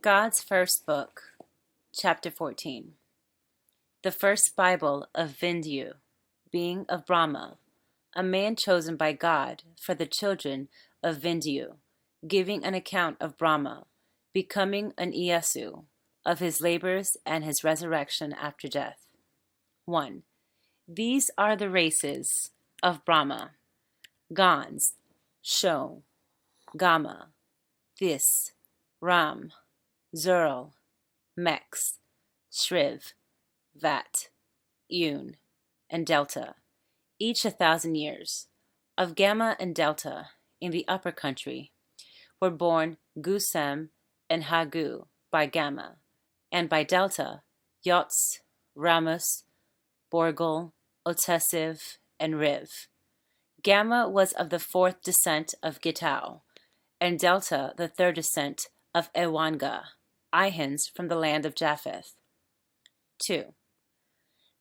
God's First Book, Chapter 14. The first Bible of Vindhu, being of Brahma, a man chosen by God for the children of Vindhu, giving an account of Brahma, becoming an Iyasu, of his labors and his resurrection after death. 1. These are the races of Brahma: Gans, Sho, Gama, This, Ram, Zurl, Mex, Shriv, Vat, Yun, and Delta, each 1,000 years. Of Gamma and Delta, in the upper country, were born Gusem and Hagu by Gamma, and by Delta, Yots, Ramus, Borgul, Otesiv, and Riv. Gamma was of the fourth descent of Gitau, and Delta the third descent of Ewanga, Ihans from the land of Japheth. 2.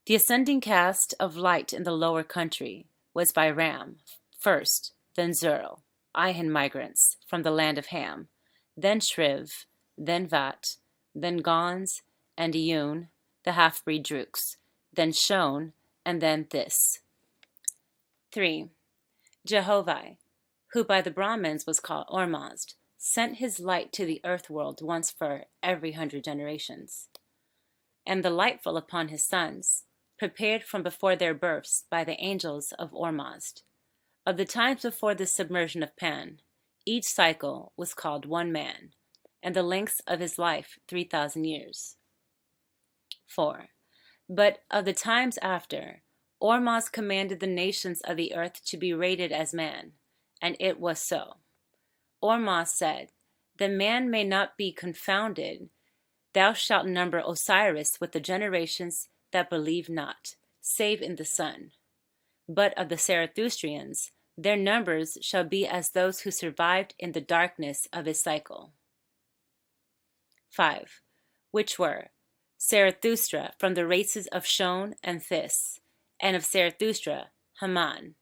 The ascending caste of light in the lower country was by Ram, first, then Zurl, Ihan migrants from the land of Ham, then Shriv, then Vat, then Gons, and Iyun, the half-breed Druks, then Shon, and then This. 3. Jehovah, who by the Brahmins was called Ormazd, sent his light to the earth world once for every 100 generations. And the light fell upon his sons, prepared from before their births by the angels of Ormazd. Of the times before the submersion of Pan, each cycle was called one man, and the lengths of his life 3,000 years. 4. But of the times after, Ormazd commanded the nations of the earth to be rated as man, and it was so. Ormazd said, "The man may not be confounded. Thou shalt number Osiris with the generations that believe not, save in the sun. But of the Zarathustrians, their numbers shall be as those who survived in the darkness of his cycle." 5. Which were Zarathustra from the races of Shon and This, and of Zarathustra, Haman.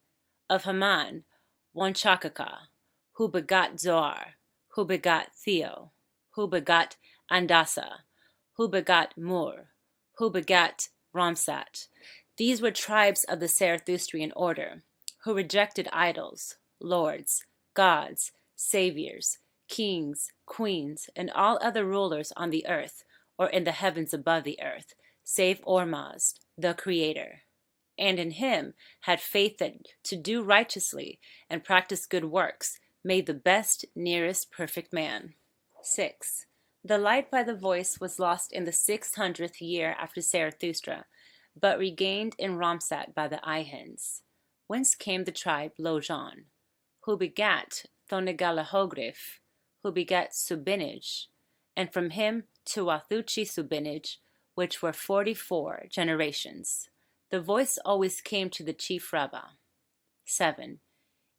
Of Haman, Wanchakaka, who begot Zoar, who begot Theo, who begot Andasa, who begot Mur, who begot Ramsat. These were tribes of the Zarathustrian order, who rejected idols, lords, gods, saviors, kings, queens, and all other rulers on the earth or in the heavens above the earth, save Ormazd, the Creator, and in him had faith that to do righteously and practice good works made the best, nearest, perfect man. 6. The light by the voice was lost in the 600th year after Zarathustra, but regained in Ramsat by the Ihans, whence came the tribe Lojan, who begat Thonegalahogrif, who begat Subinij, and from him Tuathuchi Subinij, which were 44 generations. The voice always came to the chief Rabbah. 7.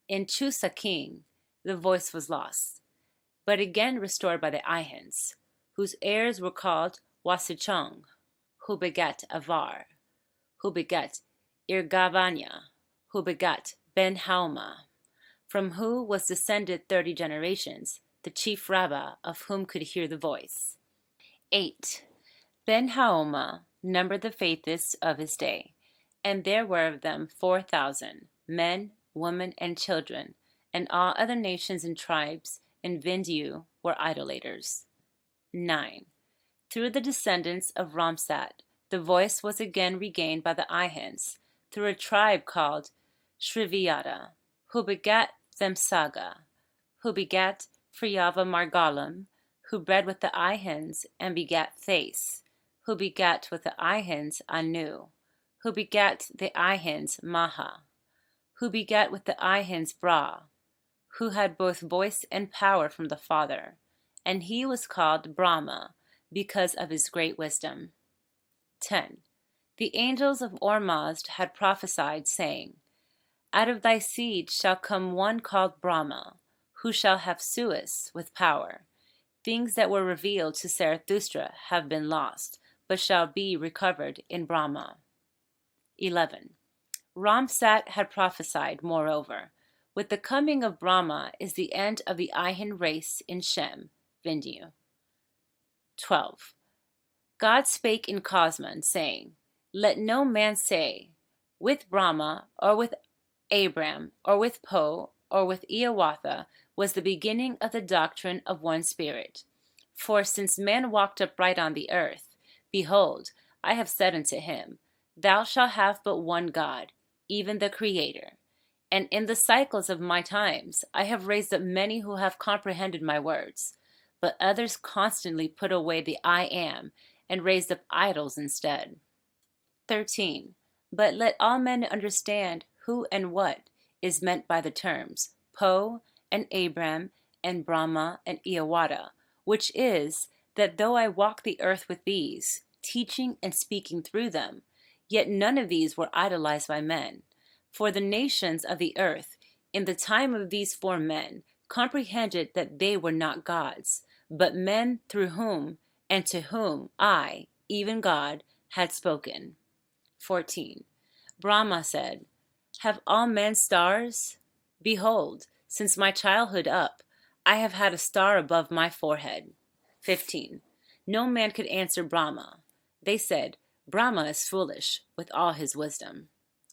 In Chusa king, the voice was lost, but again restored by the Ihans, whose heirs were called Wasichong, who begat Avar, who begat Irgavanya, who begat Ben-Hauma, from who was descended 30 generations, the chief Rabbah of whom could hear the voice. 8. Ben-Hauma numbered the faithists of his day, and there were of them 4,000, men, women, and children, and all other nations and tribes in Vindhu were idolaters. 9. Through the descendants of Ramsat, the voice was again regained by the Ihans, through a tribe called Shriviyata, who begat Themsaga, who begat Friyava Margalam, who bred with the Ihans and begat Thais, who begat with the Ihans Anu, who begat the Ihans Maha, who begat with the Ihans Bra, who had both voice and power from the Father, and he was called Brahma because of his great wisdom. 10. The angels of Ormazd had prophesied, saying, "Out of thy seed shall come one called Brahma, who shall have Suis with power. Things that were revealed to Zarathustra have been lost, but shall be recovered in Brahma." 11. Ramsat had prophesied, moreover, with the coming of Brahma is the end of the Ihan race in Shem, Vindhu. 12. God spake in Cosmon, saying, Let no man say, with Brahma, or with Abram, or with Po, or with Iawatha, was the beginning of the doctrine of one spirit. For since man walked upright on the earth, behold, I have said unto him, Thou shalt have but one God, even the Creator. And in the cycles of my times I have raised up many who have comprehended my words, but others constantly put away the I am, and raised up idols instead. 13. But let all men understand who and what is meant by the terms Po and Abram and Brahma and Iawata, which is, that though I walk the earth with these, teaching and speaking through them, yet none of these were idolized by men. For the nations of the earth, in the time of these 4 men, comprehended that they were not gods, but men through whom and to whom I, even God, had spoken. 14. Brahma said, Have all men stars? Behold, since my childhood up, I have had a star above my forehead. 15. No man could answer Brahma. They said, Brahma is foolish with all his wisdom.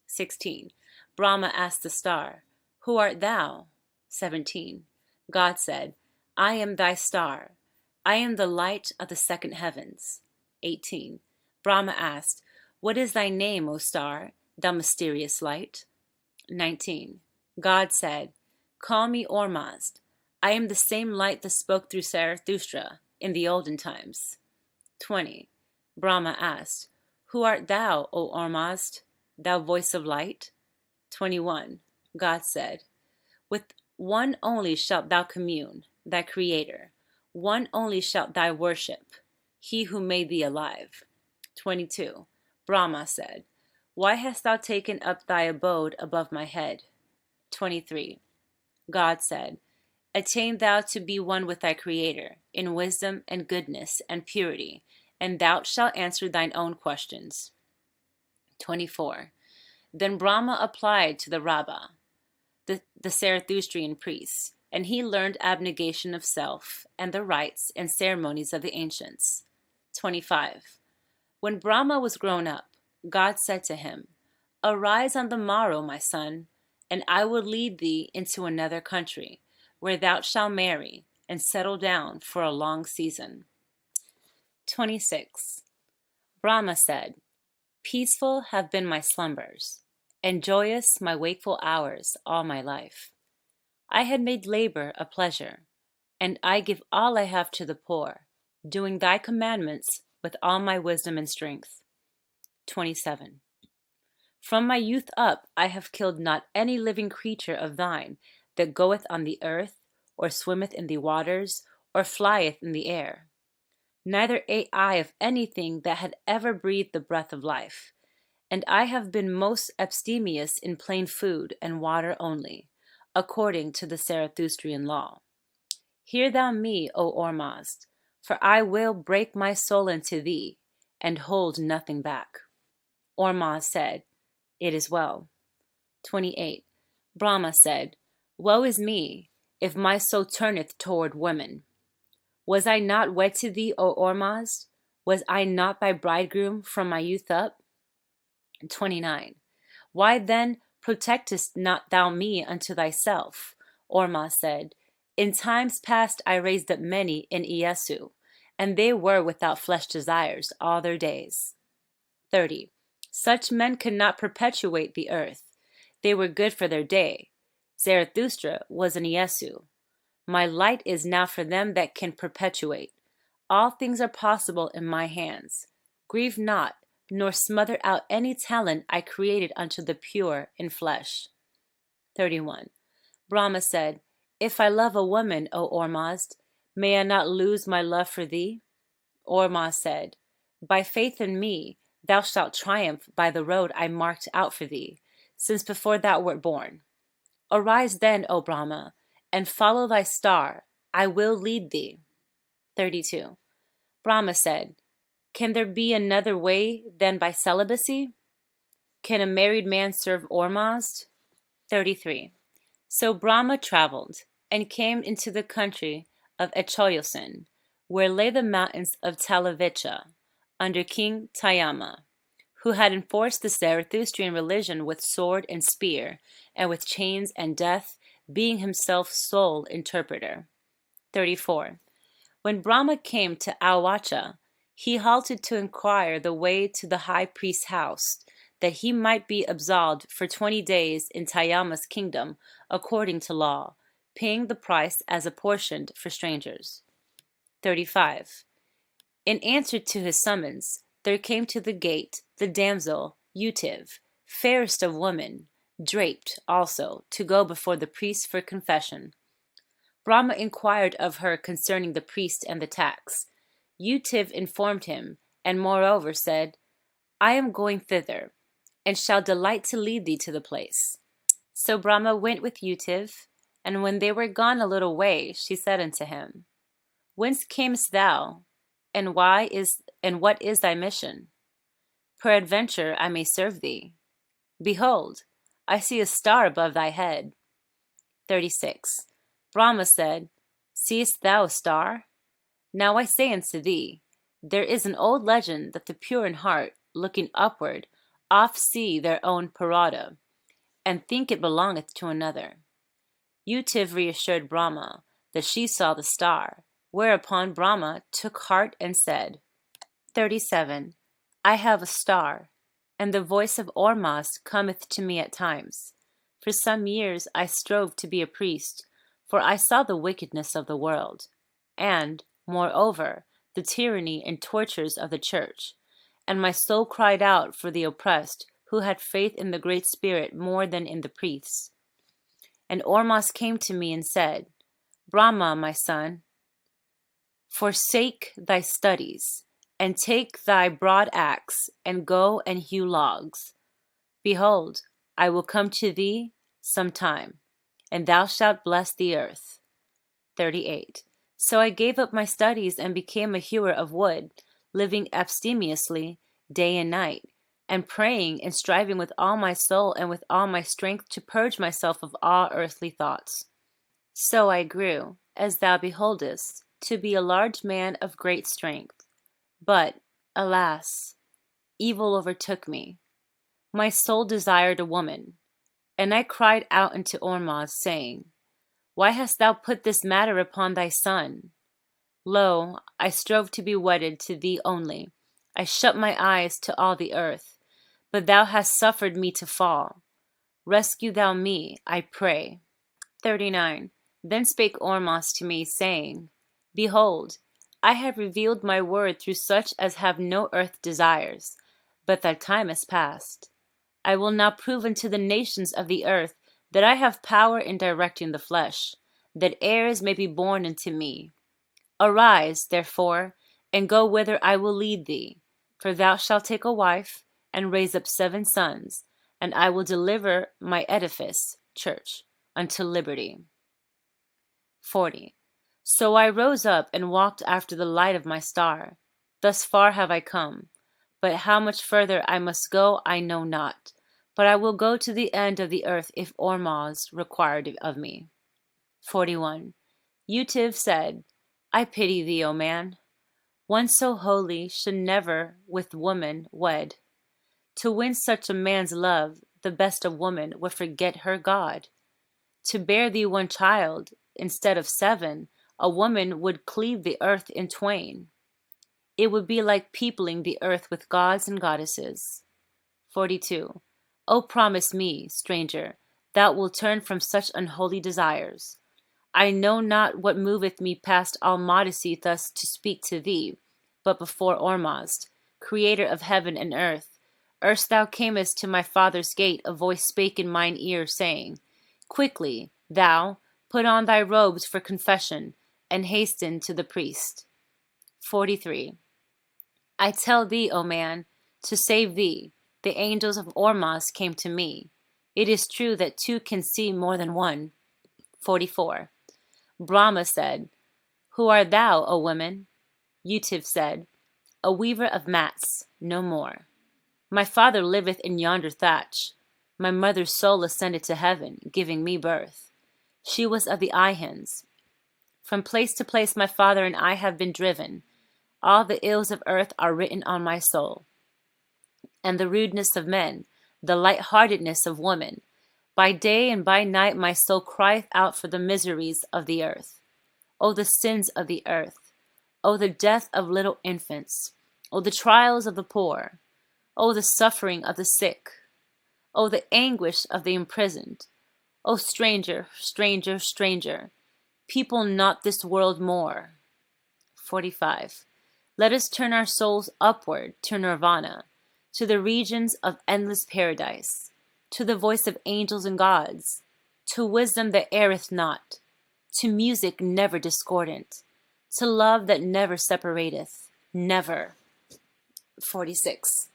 16. Brahma asked the star, Who art thou? 17. God said, I am thy star. I am the light of the second heavens. 18. Brahma asked, What is thy name, O star, thou mysterious light? 19. God said, Call me Ormazd. I am the same light that spoke through Zarathustra in the olden times. 20. Brahma asked, Who art thou, O Ormazd, thou voice of light? 21. God said, With one only shalt thou commune, thy Creator. One only shalt thou worship, he who made thee alive. 22. Brahma said, Why hast thou taken up thy abode above my head? 23. God said, Attain thou to be one with thy Creator, in wisdom and goodness and purity, and thou shalt answer thine own questions. 24. Then Brahma applied to the Rabbah, the Zarathustrian priest, and he learned abnegation of self and the rites and ceremonies of the ancients. 25. When Brahma was grown up, God said to him, Arise on the morrow, my son, and I will lead thee into another country, where thou shalt marry and settle down for a long season. 26. Brahma said, Peaceful have been my slumbers, and joyous my wakeful hours all my life. I had made labor a pleasure, and I give all I have to the poor, doing thy commandments with all my wisdom and strength. 27. From my youth up I have killed not any living creature of thine that goeth on the earth, or swimmeth in the waters, or flieth in the air. Neither ate I of anything that had ever breathed the breath of life, and I have been most abstemious in plain food and water only, according to the Zarathustrian law. Hear thou me, O Ormazd, for I will break my soul into thee, and hold nothing back. Ormazd said, It is well. 28. Brahma said, Woe is me, if my soul turneth toward women. Was I not wed to thee, O Ormazd? Was I not thy bridegroom from my youth up? 29. Why then protectest not thou me unto thyself? Ormazd said, In times past I raised up many in Iesu, and they were without flesh desires all their days. 30. Such men could not perpetuate the earth. They were good for their day. Zarathustra was an Iesu. My light is now for them that can perpetuate. All things are possible in my hands. Grieve not, nor smother out any talent I created unto the pure in flesh. 31. Brahma said, If I love a woman, O Ormazd, may I not lose my love for thee? Ormazd said, By faith in me, thou shalt triumph by the road I marked out for thee, since before thou wert born. Arise then, O Brahma, and follow thy star. I will lead thee. 32. Brahma said, Can there be another way than by celibacy? Can a married man serve Ormazd? 33. So Brahma traveled, and came into the country of Echoyosin, where lay the mountains of Talavicha, under King Tayama, who had enforced the Zarathustrian religion with sword and spear, and with chains and death, being himself sole interpreter. 34. When Brahma came to Awacha, he halted to inquire the way to the high priest's house, that he might be absolved for 20 days in Tayama's kingdom, according to law, paying the price as apportioned for strangers. 35. In answer to his summons, there came to the gate the damsel Utiv, fairest of women, draped also, to go before the priest for confession. Brahma inquired of her concerning the priest and the tax. Utiv informed him, and moreover said, I am going thither, and shall delight to lead thee to the place. So Brahma went with Utiv, and when they were gone a little way, she said unto him, Whence camest thou, and what is thy mission? Peradventure I may serve thee. Behold, I see a star above thy head. 36. Brahma said, Seest thou a star? Now I say unto thee, there is an old legend that the pure in heart, looking upward, oft see their own parada, and think it belongeth to another. Utiv reassured Brahma that she saw the star, whereupon Brahma took heart and said, 37. I have a star, and the voice of Ormas cometh to me at times. For some years I strove to be a priest, for I saw the wickedness of the world, and, moreover, the tyranny and tortures of the church, and my soul cried out for the oppressed, who had faith in the Great Spirit more than in the priests. And Ormas came to me and said, Brahma, my son, forsake thy studies, and take thy broad axe, and go and hew logs. Behold, I will come to thee sometime, and thou shalt bless the earth. 38. So I gave up my studies and became a hewer of wood, living abstemiously day and night, and praying and striving with all my soul and with all my strength to purge myself of all earthly thoughts. So I grew, as thou beholdest, to be a large man of great strength. But, alas, evil overtook me. My soul desired a woman, and I cried out unto Ormuz, saying, Why hast thou put this matter upon thy son? Lo, I strove to be wedded to thee only. I shut my eyes to all the earth, but thou hast suffered me to fall. Rescue thou me, I pray. 39. Then spake Ormuz to me, saying, Behold, I have revealed my word through such as have no earth desires, but thy time is past. I will now prove unto the nations of the earth that I have power in directing the flesh, that heirs may be born unto me. Arise, therefore, and go whither I will lead thee, for thou shalt take a wife, and raise up 7 sons, and I will deliver my edifice, church, unto liberty. 40. So I rose up and walked after the light of my star. Thus far have I come, but how much further I must go I know not, but I will go to the end of the earth if Ormuz required it of me. 41. Utiv said, I pity thee, O man. One so holy should never with woman wed. To win such a man's love, the best of woman would forget her God. To bear thee 1 child, instead of 7, a woman would cleave the earth in twain. It would be like peopling the earth with gods and goddesses. 42. O promise me, stranger, thou wilt turn from such unholy desires. I know not what moveth me past all modesty thus to speak to thee, but before Ormazd, creator of heaven and earth, erst thou camest to my father's gate, a voice spake in mine ear, saying, Quickly, thou, put on thy robes for confession, and hasten to the priest. 43. I tell thee, O man, to save thee, the angels of Ormuz came to me. It is true that 2 can see more than 1. 44. Brahma said, Who art thou, O woman? Utiv said, A weaver of mats, no more. My father liveth in yonder thatch. My mother's soul ascended to heaven, giving me birth. She was of the Ihans. From place to place my father and I have been driven. All the ills of earth are written on my soul, and the rudeness of men, the light-heartedness of women. By day and by night my soul crieth out for the miseries of the earth. O the sins of the earth! O the death of little infants! O the trials of the poor! O the suffering of the sick! O the anguish of the imprisoned! O stranger, stranger, stranger! People not this world more. 45. Let us turn our souls upward to nirvana, to the regions of endless paradise, to the voice of angels and gods, to wisdom that erreth not, to music never discordant, to love that never separateth, never. 46.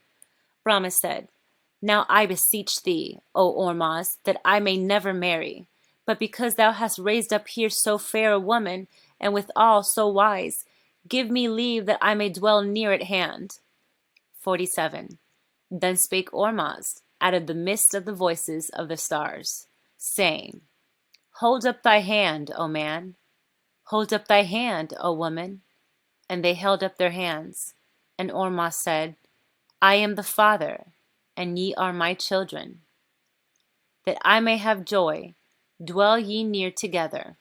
Brahma said, Now I beseech thee, O Ormazd, that I may never marry, but because thou hast raised up here so fair a woman, and withal so wise, give me leave that I may dwell near at hand. 47. Then spake Ormazd out of the midst of the voices of the stars, saying, Hold up thy hand, O man. Hold up thy hand, O woman. And they held up their hands. And Ormazd said, I am the Father, and ye are my children. That I may have joy, dwell ye near together.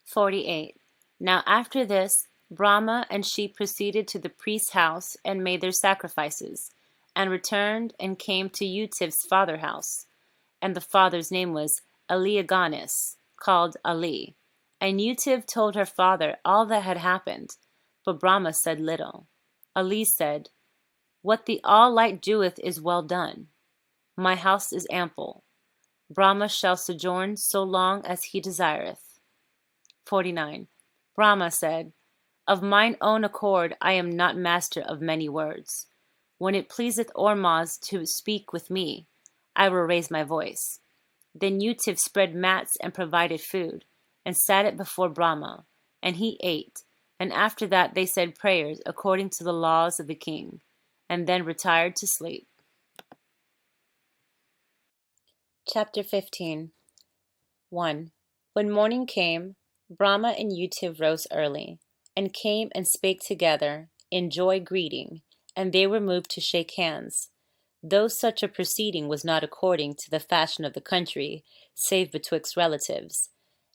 48. Now after this, Brahma and she proceeded to the priest's house and made their sacrifices, and returned and came to Utiv's father's house. And the father's name was Eliaganis, called Ali. And Utiv told her father all that had happened, but Brahma said little. Ali said, What the All-Light doeth is well done. My house is ample. Brahma shall sojourn so long as he desireth. 49. Brahma said, Of mine own accord I am not master of many words. When it pleaseth Ormazd to speak with me, I will raise my voice. Then Utiv spread mats and provided food, and sat it before Brahma, and he ate, and after that they said prayers according to the laws of the king, and then retired to sleep. Chapter 15. 1. When morning came, Brahma and Utiv rose early, and came and spake together, in joy greeting, and they were moved to shake hands, though such a proceeding was not according to the fashion of the country, save betwixt relatives.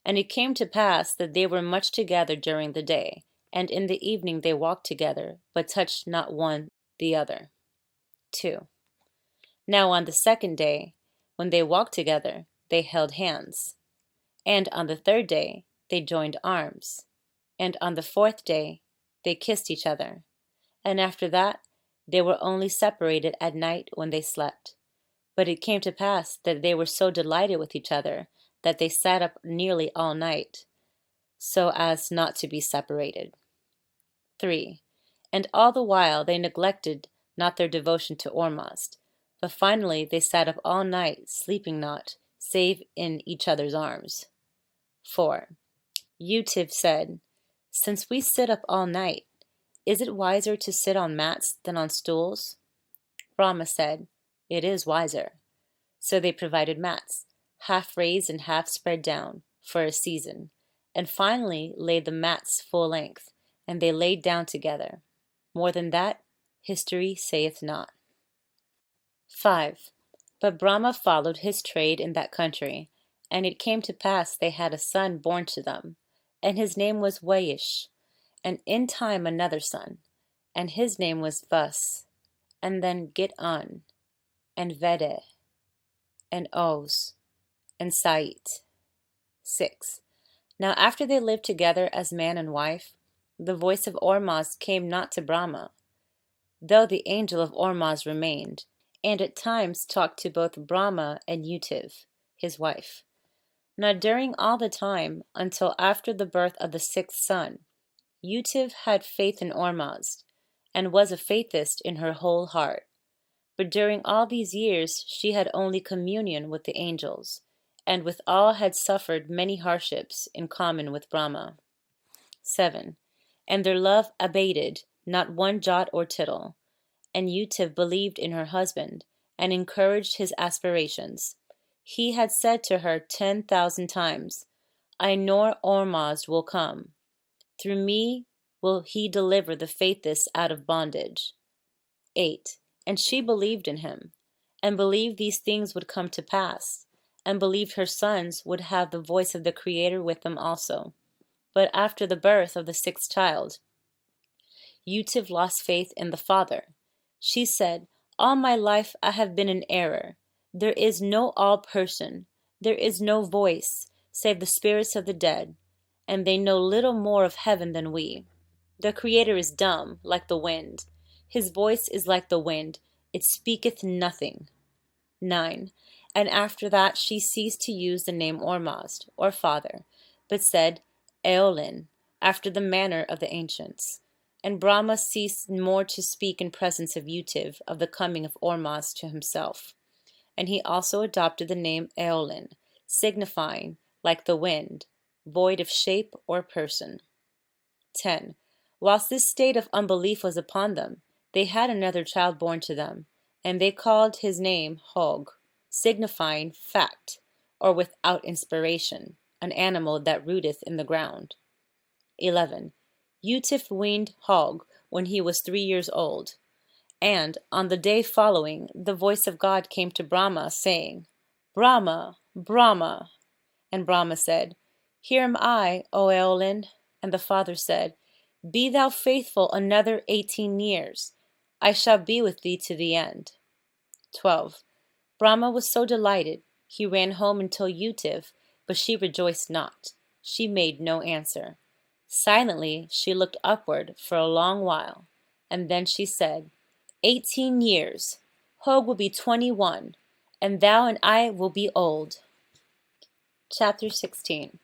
And it came to pass that they were much together during the day, and in the evening they walked together, but touched not one the other. 2. Now on the second day, when they walked together, they held hands. And on the third day, they joined arms. And on the fourth day, they kissed each other. And after that, they were only separated at night when they slept. But it came to pass that they were so delighted with each other that they sat up nearly all night, so as not to be separated. 3. And all the while they neglected not their devotion to Ormazd, but finally they sat up all night, sleeping not, save in each other's arms. 4. Utiv said, Since we sit up all night, is it wiser to sit on mats than on stools? Brahma said, It is wiser. So they provided mats, half raised and half spread down, for a season, and finally laid the mats full length, and they laid down together. More than that, history saith not. 5. But Brahma followed his trade in that country, and it came to pass they had a son born to them, and his name was Vaish, and in time another son, and his name was Vas, and then Git-an, and Vede, and Oz, and Sait. 6. Now after they lived together as man and wife, the voice of Ormazd came not to Brahma, though the angel of Ormazd remained, and at times talked to both Brahma and Utiv, his wife. Now during all the time, until after the birth of the sixth son, Utiv had faith in Ormazd, and was a faithist in her whole heart. But during all these years she had only communion with the angels, and withal had suffered many hardships in common with Brahma. 7. And their love abated not one jot or tittle, and Utiv believed in her husband, and encouraged his aspirations. He had said to her 10,000 times, I nor Ormazd will come. Through me will he deliver the faithless out of bondage. 8. And she believed in him, and believed these things would come to pass, and believed her sons would have the voice of the Creator with them also. But after the birth of the sixth child, Utiv lost faith in the father. She said, All my life I have been in error. There is no all person, there is no voice, save the spirits of the dead, and they know little more of heaven than we. The Creator is dumb, like the wind. His voice is like the wind, it speaketh nothing. 9. And after that she ceased to use the name Ormazd, or father, but said Eolin, after the manner of the ancients. And Brahma ceased more to speak in presence of Utiv of the coming of Ormazd to himself. And he also adopted the name Eolin, signifying, like the wind, void of shape or person. 10. Whilst this state of unbelief was upon them, they had another child born to them, and they called his name Hog, signifying fact, or without inspiration, an animal that rooteth in the ground. 11. Utif weaned Hog when he was 3 years old, and on the day following the voice of God came to Brahma, saying, Brahma, Brahma. And Brahma said, Here am I, O Eolin. And the father said, Be thou faithful another 18 years. I shall be with thee to the end. 12. Brahma was so delighted, he ran home and told Utiv, but she rejoiced not. She made no answer. Silently she looked upward for a long while, and then she said, 18 years. Hog will be 21, and thou and I will be old. Chapter 16.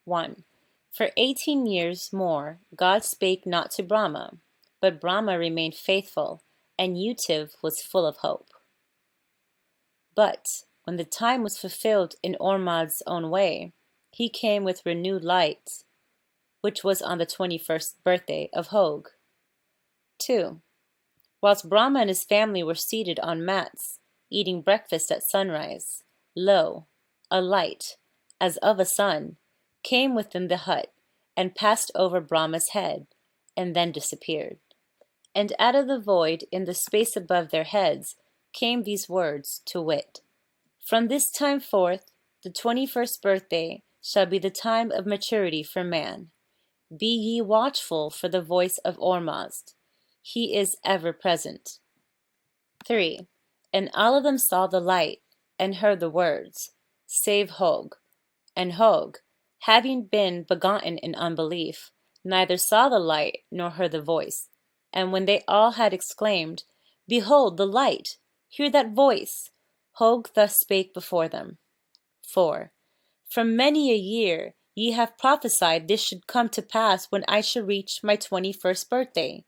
1. For 18 years more God spake not to Brahma, but Brahma remained faithful, and Utiv was full of hope. But when the time was fulfilled in Ormazd's own way, he came with renewed light, which was on the 21st birthday of Hog. 2. Whilst Brahma and his family were seated on mats, eating breakfast at sunrise, lo, a light, as of a sun, came within the hut, and passed over Brahma's head, and then disappeared. And out of the void in the space above their heads came these words, to wit, From this time forth, the 21st birthday shall be the time of maturity for man. Be ye watchful for the voice of Ormazd. He is ever present. 3. And all of them saw the light, and heard the words, save Hog. And Hog, having been begotten in unbelief, neither saw the light nor heard the voice. And when they all had exclaimed, Behold the light! Hear that voice! Hog thus spake before them. 4. From many a year ye have prophesied this should come to pass when I should reach my 21st birthday.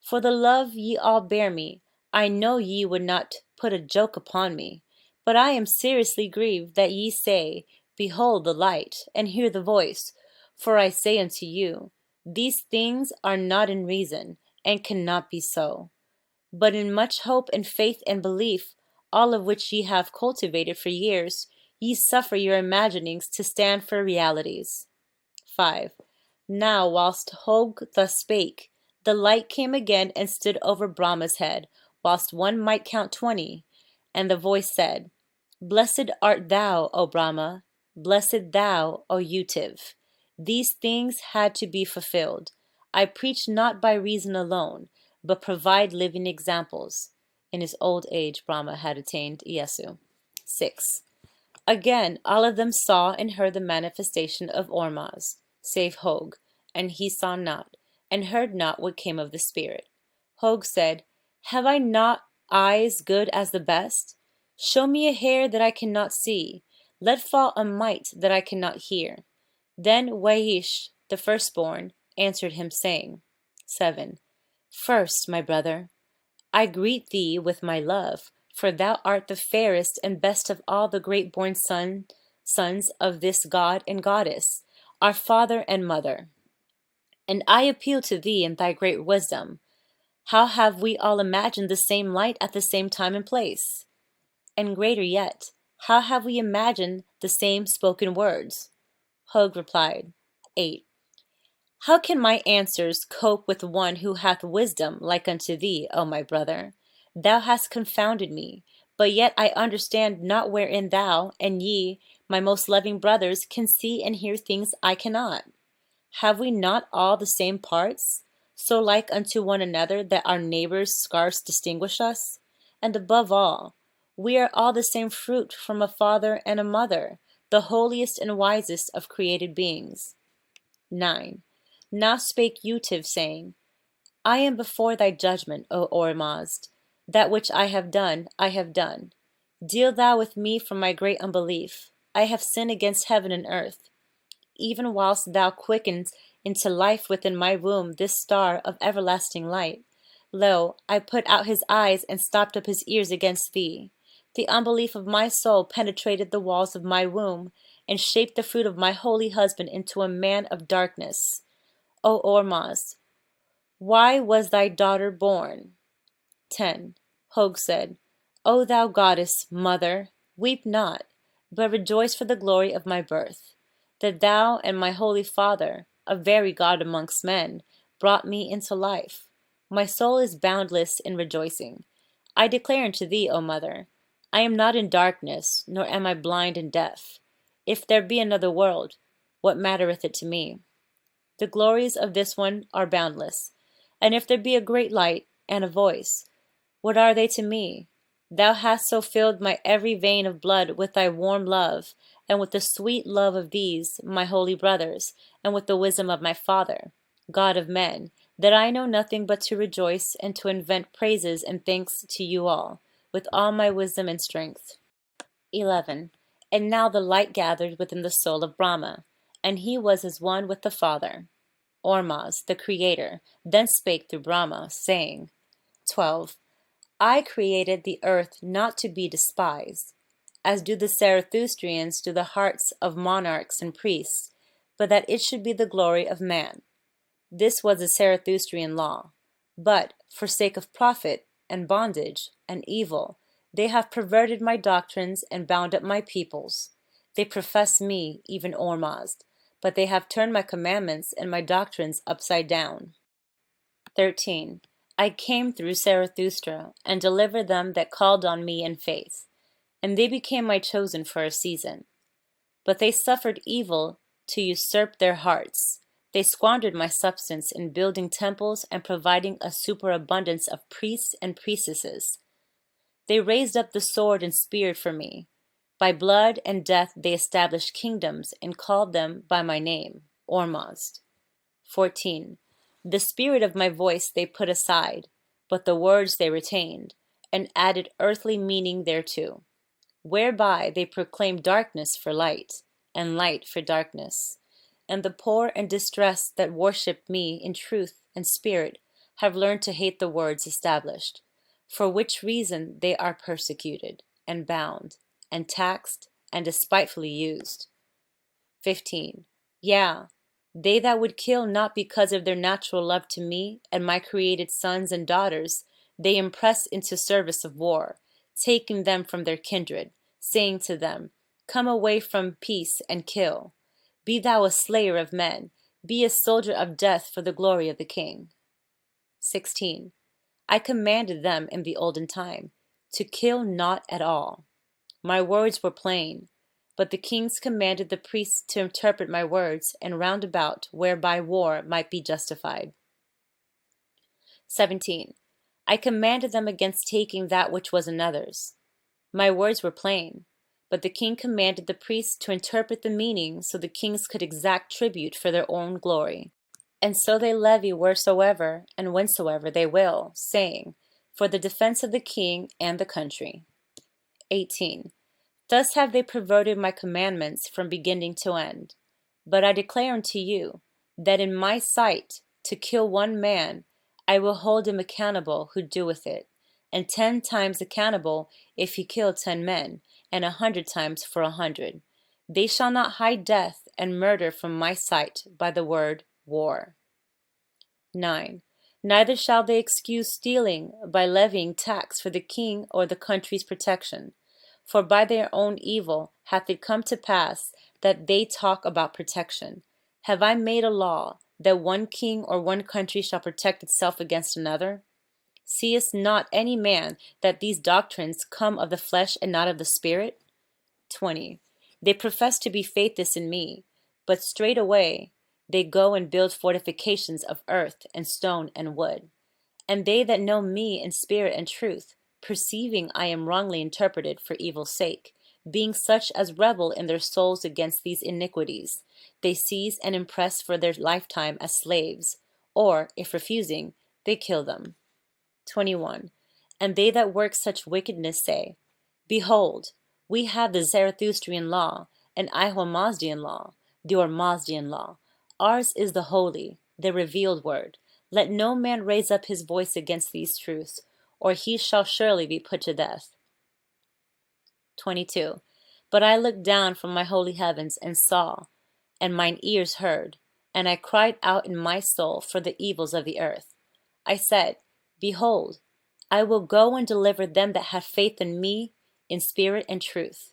For the love ye all bear me, I know ye would not put a joke upon me, but I am seriously grieved that ye say, Behold the light, and hear the voice. For I say unto you, these things are not in reason, and cannot be so. But in much hope and faith and belief, all of which ye have cultivated for years, ye suffer your imaginings to stand for realities. 5. Now whilst Hog thus spake, the light came again and stood over Brahma's head, whilst one might count 20. And the voice said, Blessed art thou, O Brahma, blessed thou, O Utiv. These things had to be fulfilled. I preach not by reason alone, but provide living examples. In his old age, Brahma had attained Yesu. 6. Again, all of them saw and heard the manifestation of Ormazd, save Hog, and he saw not, and heard not what came of the Spirit. Hog said, Have I not eyes good as the best? Show me a hair that I cannot see. Let fall a mite that I cannot hear. Then Waish, the firstborn, answered him, saying, 7. First, my brother, I greet thee with my love, for thou art the fairest and best of all the great-born sons of this God and Goddess, our father and mother. And I appeal to thee in thy great wisdom. How have we all imagined the same light at the same time and place? And greater yet, how have we imagined the same spoken words? Hogg replied. 8. How can my answers cope with one who hath wisdom like unto thee, O my brother? Thou hast confounded me, but yet I understand not wherein thou and ye, my most loving brothers, can see and hear things I cannot. Have we not all the same parts, so like unto one another that our neighbors scarce distinguish us? And above all, we are all the same fruit from a father and a mother, the holiest and wisest of created beings. 9. Now spake Utiv, saying, I am before thy judgment, O Ormazd. That which I have done, I have done. Deal thou with me for my great unbelief. I have sinned against heaven and earth. Even whilst thou quickens into life within my womb this star of everlasting light, lo, I put out his eyes and stopped up his ears against thee. The unbelief of my soul penetrated the walls of my womb and shaped the fruit of my holy husband into a man of darkness. O Ormazd, why was thy daughter born? 10. Hogg said, O thou goddess, mother, weep not, but rejoice for the glory of my birth, that thou and my holy father, a very god amongst men, brought me into life. My soul is boundless in rejoicing. I declare unto thee, O mother, I am not in darkness, nor am I blind and deaf. If there be another world, what mattereth it to me? The glories of this one are boundless. And if there be a great light and a voice, what are they to me? Thou hast so filled my every vein of blood with thy warm love, and with the sweet love of these, my holy brothers, and with the wisdom of my Father, God of men, that I know nothing but to rejoice and to invent praises and thanks to you all, with all my wisdom and strength. 11. And now the light gathered within the soul of Brahma, and he was as one with the Father. Ormazd, the Creator, then spake through Brahma, saying, 12. I created the earth not to be despised, as do the Zarathustrians do the hearts of monarchs and priests, but that it should be the glory of man. This was the Zarathustrian law. But, for sake of profit, and bondage, and evil, they have perverted my doctrines and bound up my peoples. They profess me, even Ormazd, but they have turned my commandments and my doctrines upside down. 13. I came through Zarathustra, and delivered them that called on me in faith, and they became my chosen for a season. But they suffered evil to usurp their hearts. They squandered my substance in building temples and providing a superabundance of priests and priestesses. They raised up the sword and spear for me. By blood and death they established kingdoms and called them by my name, Ormazd. 14. The spirit of my voice they put aside, but the words they retained, and added earthly meaning thereto, whereby they proclaim darkness for light, and light for darkness. And the poor and distressed that worship me in truth and spirit have learned to hate the words established, for which reason they are persecuted, and bound, and taxed, and despitefully used. 15. Yea, they that would kill not because of their natural love to me and my created sons and daughters, they impress into service of war, taking them from their kindred, saying to them, Come away from peace and kill. Be thou a slayer of men, be a soldier of death for the glory of the king. 16. I commanded them in the olden time to kill not at all. My words were plain, but the kings commanded the priests to interpret my words and round about whereby war might be justified. 17. I commanded them against taking that which was another's. My words were plain, but the king commanded the priests to interpret the meaning so the kings could exact tribute for their own glory. And so they levy wheresoever and whensoever they will, saying, For the defense of the king and the country. 18. Thus have they perverted my commandments from beginning to end. But I declare unto you, that in my sight, to kill one man, I will hold him accountable who doeth it, and 10 times accountable if he kill 10 men, and 100 times for 100. They shall not hide death and murder from my sight by the word war. 9. Neither shall they excuse stealing by levying tax for the king or the country's protection. For by their own evil hath it come to pass that they talk about protection. Have I made a law that one king or one country shall protect itself against another? Seest not any man that these doctrines come of the flesh and not of the Spirit? 20. They profess to be faithless in me, but straightway they go and build fortifications of earth and stone and wood. And they that know me in spirit and truth, perceiving I am wrongly interpreted for evil's sake, being such as rebel in their souls against these iniquities, they seize and impress for their lifetime as slaves, or, if refusing, they kill them. 21. And they that work such wickedness say, Behold, we have the Zarathustrian law, and Ahomazdian law, the Ormazdian law. Ours is the holy, the revealed word. Let no man raise up his voice against these truths, or he shall surely be put to death. 22. But I looked down from my holy heavens and saw, and mine ears heard, and I cried out in my soul for the evils of the earth. I said, Behold, I will go and deliver them that have faith in me in spirit and truth.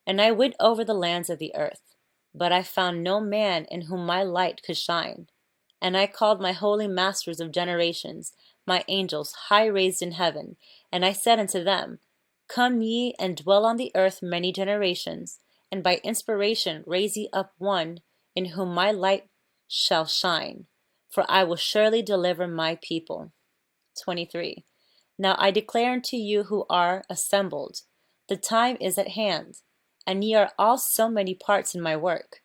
And I went over the lands of the earth, but I found no man in whom my light could shine. And I called my holy masters of generations, my angels high raised in heaven, and I said unto them, Come ye and dwell on the earth many generations, and by inspiration raise ye up one in whom my light shall shine, for I will surely deliver my people. 23. Now I declare unto you who are assembled, the time is at hand, and ye are all so many parts in my work.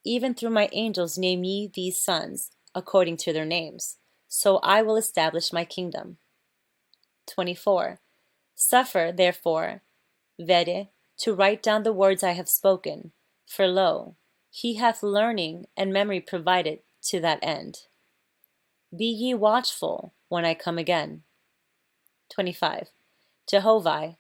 Even through my angels name ye these sons, according to their names. So I will establish my kingdom. 24. Suffer, therefore, Vede, to write down the words I have spoken, for lo, he hath learning and memory provided to that end. Be ye watchful when I come again. 25. Jehovah,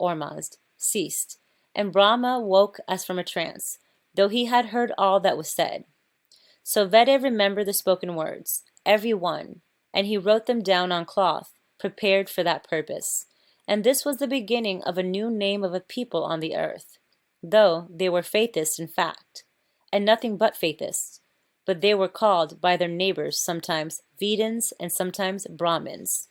Ormazd, ceased, and Brahma woke as from a trance, though he had heard all that was said. So Vede remembered the spoken words, every one, and he wrote them down on cloth, prepared for that purpose. And this was the beginning of a new name of a people on the earth, though they were faithists in fact, and nothing but faithists, but they were called by their neighbors sometimes Vedans and sometimes Brahmins.